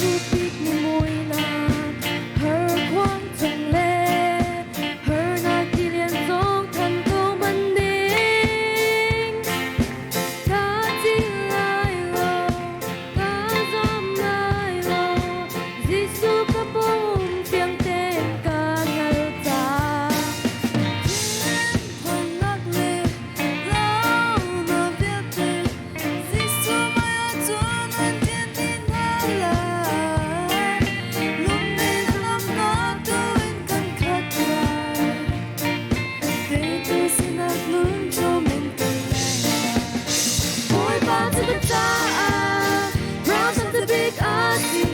Thu biết mùi na hở quang chẳng lẽ hở na kỳ liên giống thần câu bần đinh cá chi lại lò cá giom lại lò Giêsu ca bông tiếng tên ca ngợi ta thần nát lệ lao na viết tên Giêsu mai ở chốn an thiên tin hạ lại lúc này làm nó tôi cần khát lại để tôi xin ác luôn cho mình cần lại mỗi ba thứ bất ta ra trong thứ biết gì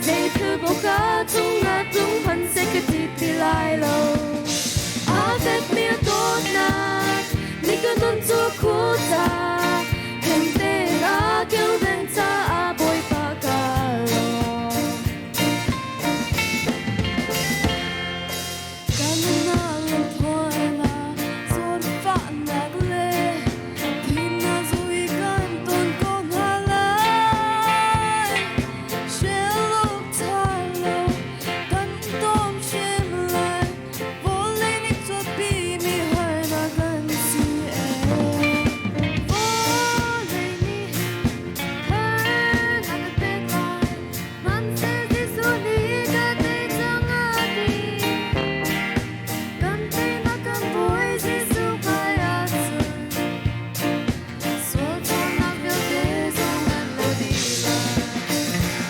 dây thứ bộ cá tung ngã tung phần sẽ cái thịt thì lại lâu Avec mia donna mi cứ non cho khu ta hem te la kêu bên ta bôi pa ca lo Kanina lên thôi mà rồi phản nạc lệ thì na rồi gan tôn con hà lại sẽ lúc ta lâu cắn tôm chim lại vô lên ít cho bi mi hơi na gần si em vô lên đi hơi na gần bên lại man sẽ đi xuống đi cả tay chẳng đi gần tay na gần vui Giêsu phải ăn Suốt cho nắng yêu thế trong anh lâu đi lại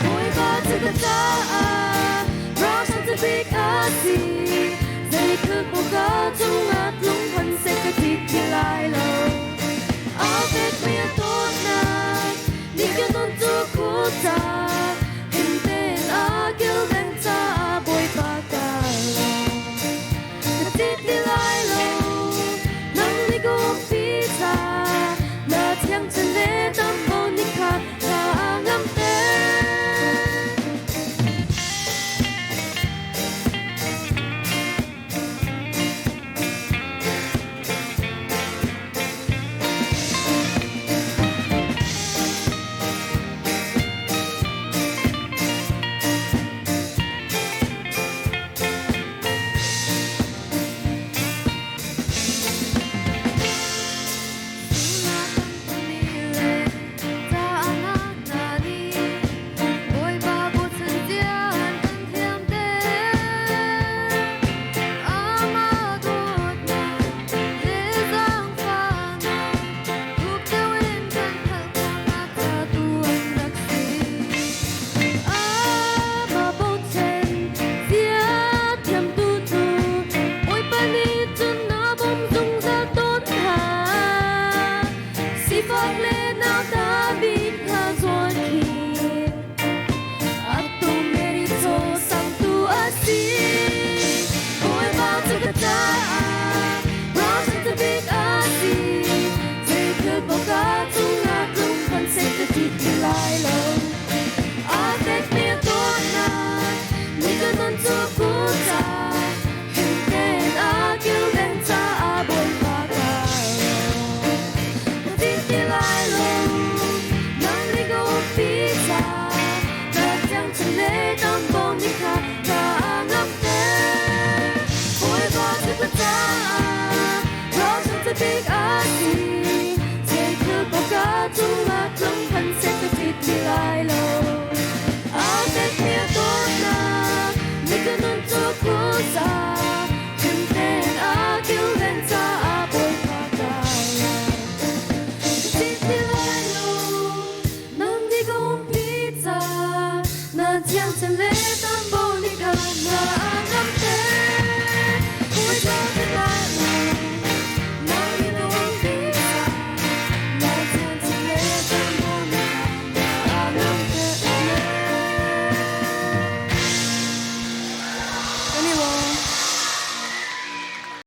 mỗi ba thứ bất ta ra trong thứ biết gì dây thứ bộ cá trong ngát lung phần sẽ cái thịt thì lại lâu Avec mia donna mi che non tu cosa